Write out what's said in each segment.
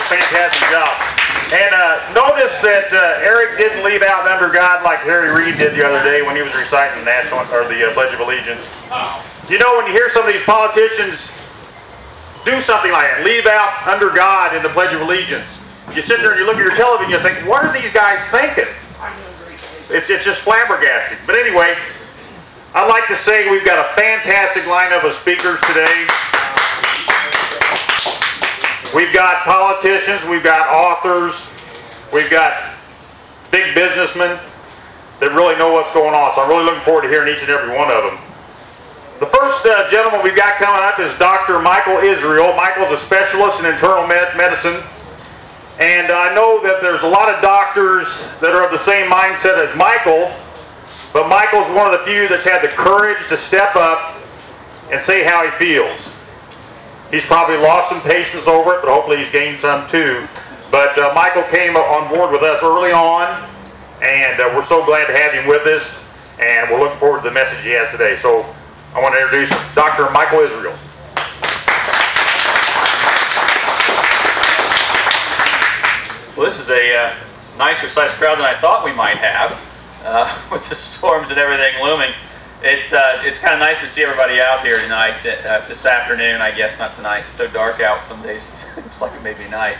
fantastic job. And notice that Eric didn't leave out under God like Harry Reid did the other day when he was reciting the national or the Pledge of Allegiance. You know, when you hear some of these politicians do something like that, leave out under God in the Pledge of Allegiance, you sit there and you look at your television and you think, what are these guys thinking? It's just flabbergasting. But anyway, I'd like to say we've got a fantastic lineup of speakers today. We've got politicians, we've got authors, we've got big businessmen that really know what's going on. So I'm really looking forward to hearing each and every one of them. The first gentleman we've got coming up is Dr. Michael Israel. Michael's a specialist in internal medicine. And I know that there's a lot of doctors that are of the same mindset as Michael, but Michael's one of the few that's had the courage to step up and say how he feels. He's probably lost some patience over it, but hopefully he's gained some too. But Michael came on board with us early on, and we're so glad to have him with us, and we're looking forward to the message he has today. So I want to introduce Dr. Michael Israel. Well, this is a nicer sized crowd than I thought we might have, with the storms and everything looming. It's kind of nice to see everybody out here tonight, this afternoon, I guess, not tonight. It's so dark out some days, it seems like it may be night.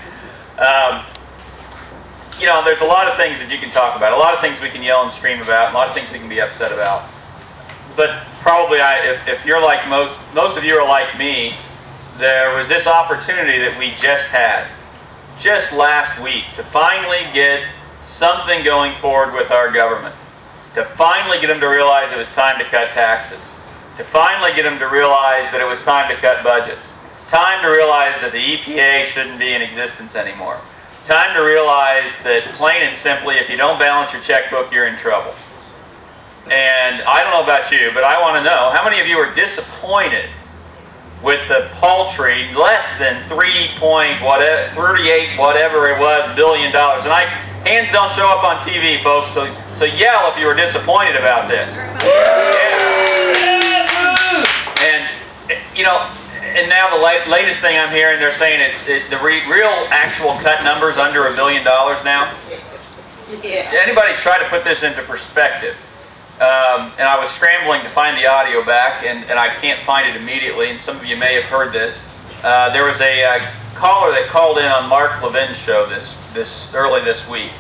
You know, there's a lot of things that you can talk about, a lot of things we can yell and scream about, a lot of things we can be upset about. But probably, if you're like most of you are like me, there was this opportunity that we just had, just last week, to finally get something going forward with our government. To finally get them to realize it was time to cut taxes. To finally get them to realize that it was time to cut budgets. Time to realize that the EPA shouldn't be in existence anymore. Time to realize that, plain and simply, if you don't balance your checkbook, you're in trouble. And I don't know about you, but I want to know, how many of you are disappointed with the paltry, less than 38 whatever it was, $billion. And hands don't show up on TV, folks, so yell if you were disappointed about this. Yeah. And, you know, and now the latest thing I'm hearing, they're saying the real actual cut numbers under $1 billion now. Yeah. Anybody try to put this into perspective? And I was scrambling to find the audio back, and I can't find it immediately, and some of you may have heard this. There was a caller that called in on Mark Levin's show early this week,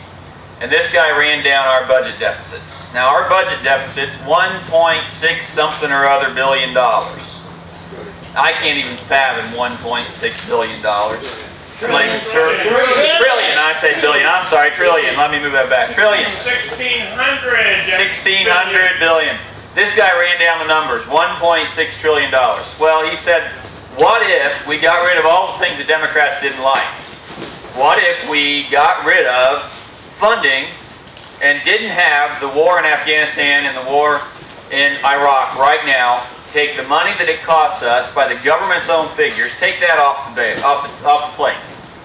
and this guy ran down our budget deficit. Now our budget deficit's 1.6 something or other $billion. I can't even fathom $1.6 billion. Trillion, I said billion. I'm sorry, trillion. Let me move that back. Trillion. 1,600 billion. This guy ran down the numbers. $1.6 trillion. Well, he said, what if we got rid of all the things that Democrats didn't like? What if we got rid of funding and didn't have the war in Afghanistan and the war in Iraq right now? Take the money that it costs us by the government's own figures, take that off the plate.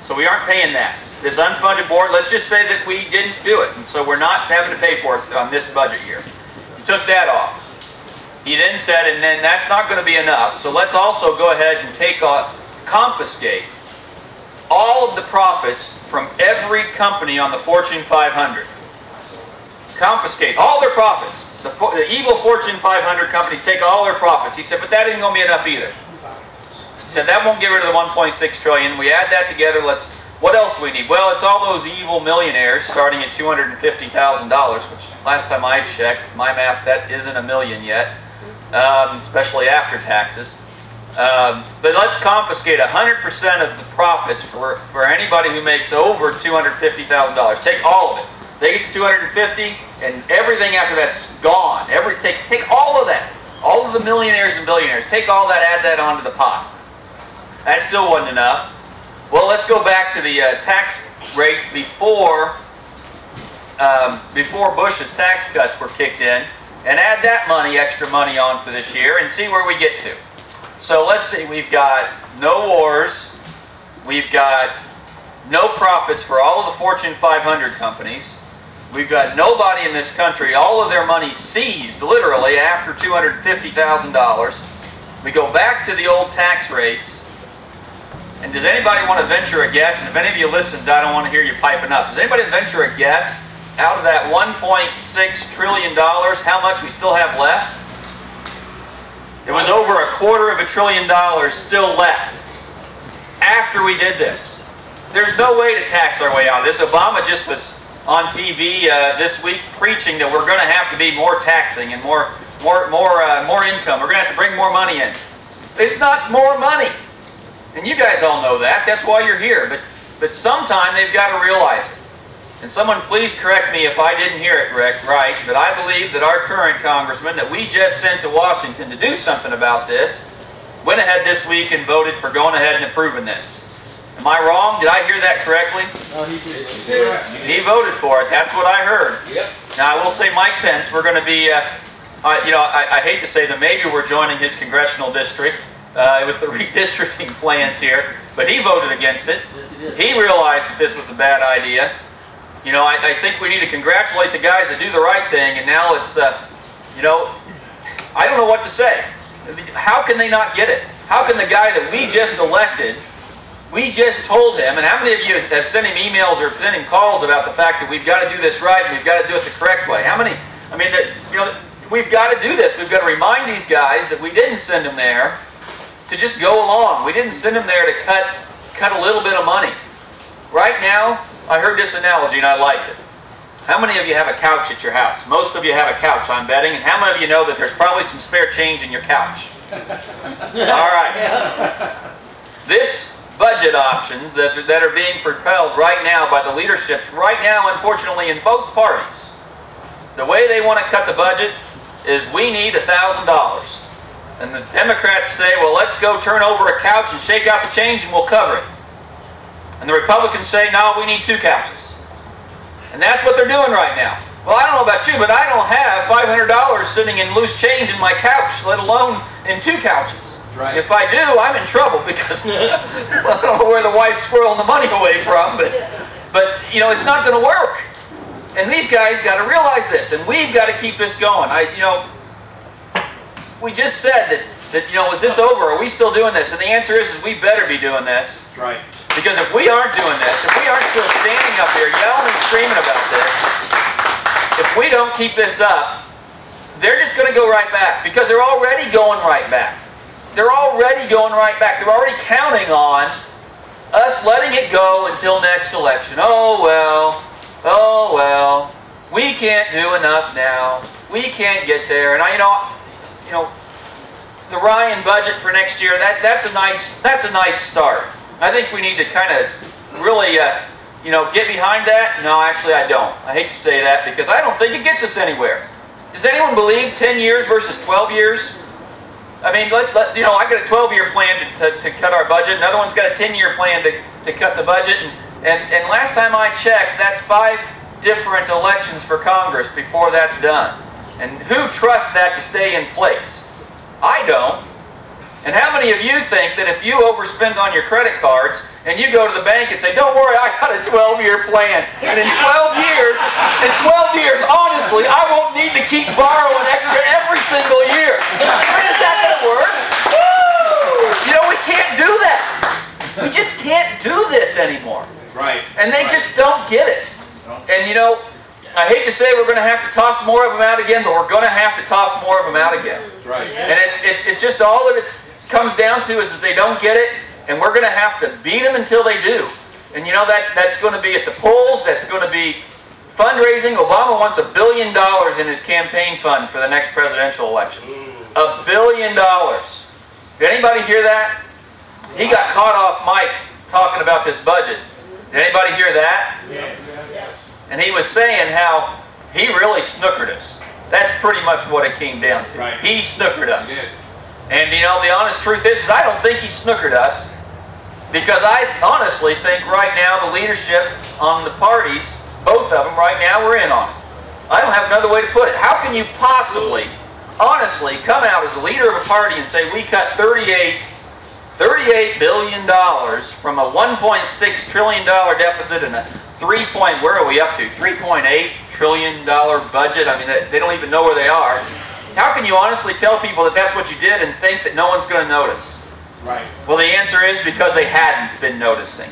So we aren't paying that. This unfunded board, let's just say that we didn't do it, and so we're not having to pay for it on this budget year. He took that off. He then said, and then that's not going to be enough, so let's also go ahead and confiscate all of the profits from every company on the Fortune 500. Confiscate all their profits. The evil Fortune 500 companies take all their profits. He said, but that isn't going to be enough either. He said, that won't get rid of the $1.6 trillion. We add that together, what else do we need? Well, it's all those evil millionaires starting at $250,000, which last time I checked, my math, that isn't $1 million yet, especially after taxes. But let's confiscate 100% of the profits for anybody who makes over $250,000. Take all of it. They get to 250, and everything after that's gone. Take all of that. All of the millionaires and billionaires. Take all that, add that onto the pot. That still wasn't enough. Well, let's go back to the tax rates before Bush's tax cuts were kicked in, and add that extra money on for this year, and see where we get to. So let's see, we've got no wars, we've got no profits for all of the Fortune 500 companies, we've got nobody in this country, all of their money seized, literally, after $250,000. We go back to the old tax rates, And does anybody want to venture a guess? And if any of you listened, I don't want to hear you piping up. Does anybody venture a guess out of that $1.6 trillion, how much we still have left? It was over $250 billion still left after we did this. There's no way to tax our way out of this. Obama just was on TV this week preaching that we're going to have to be more taxing and more income. We're going to have to bring more money in. It's not more money. And you guys all know that. That's why you're here. But sometime they've got to realize it. And someone please correct me if I didn't hear it right, but I believe that our current congressman that we just sent to Washington to do something about this went ahead this week and voted for going ahead and approving this. Am I wrong? Did I hear that correctly? No, he did. He voted for it. That's what I heard. Yep. Now, I will say Mike Pence, we're going to be, I hate to say that maybe we're joining his congressional district with the redistricting plans here, but he voted against it. Yes, he did. He realized that this was a bad idea. You know, I think we need to congratulate the guys that do the right thing, and now it's, you know, I don't know what to say. How can they not get it? How can the guy that we just elected, we just told him, and how many of you have sent him emails or sent him calls about the fact that we've got to do this right and we've got to do it the correct way? How many, I mean, that, you know, we've got to do this. We've got to remind these guys that we didn't send them there to just go along. We didn't send them there to cut a little bit of money. Right now, I heard this analogy and I liked it. How many of you have a couch at your house? Most of you have a couch, I'm betting. And how many of you know that there's probably some spare change in your couch? All right. This budget options that are being propelled right now by the leaderships, right now, unfortunately, in both parties, the way they want to cut the budget is we need $1,000. And the Democrats say, well, let's go turn over a couch and shake out the change and we'll cover it. And the Republicans say, no, we need 2 couches. And that's what they're doing right now. Well, I don't know about you, but I don't have $500 sitting in loose change in my couch, let alone in 2 couches. Right. If I do, I'm in trouble because I don't know where the wife's squirreling the money away from, but you know, it's not going to work. And these guys got to realize this, and we've got to keep this going. We just said that you know, is this over? Are we still doing this? And the answer is we better be doing this. Right. Because if we aren't doing this, if we aren't still standing up here yelling and screaming about this, if we don't keep this up, they're just going to go right back. Because they're already going right back. They're already going right back. They're already counting on us letting it go until next election. Oh well, we can't do enough now. We can't get there. And you know, the Ryan budget for next year, that's a nice start. I think we need to kind of really, you know, get behind that. No, actually I don't. I hate to say that because I don't think it gets us anywhere. Does anyone believe 10 years versus 12 years? I mean, you know, I got a 12-year plan to cut our budget. Another one's got a 10-year plan to cut the budget. And last time I checked, that's 5 different elections for Congress before that's done. And who trusts that to stay in place? I don't. And how many of you think that if you overspend on your credit cards and you go to the bank and say, don't worry, I got a 12-year plan. And in 12 years, honestly, I won't need to keep borrowing extra every single year. I mean, is that going to work? Woo! You know, we can't do that. We just can't do this anymore. Right. And they just don't get it. And you know, I hate to say we're going to have to toss more of them out again, but we're going to have to toss more of them out again. Right. And it's just all that it comes down to is they don't get it, and we're going to have to beat them until they do. And you know, that's going to be at the polls, that's going to be fundraising. Obama wants $1 billion in his campaign fund for the next presidential election. $1 billion. Did anybody hear that? He got caught off mic talking about this budget. Did anybody hear that? Yes. And he was saying how he really snookered us. That's pretty much what it came down to. Right. He snookered us. He did. And you know, the honest truth is I don't think he snookered us, because I honestly think right now the leadership on the parties, both of them right now, we're in on it. I don't have another way to put it. How can you possibly, honestly, come out as a leader of a party and say we cut $38 billion from a $1.6 trillion deficit and a where are we up to? $3.8 trillion budget. I mean, they don't even know where they are. How can you honestly tell people that that's what you did and think that no one's going to notice? Right. Well, the answer is because they hadn't been noticing.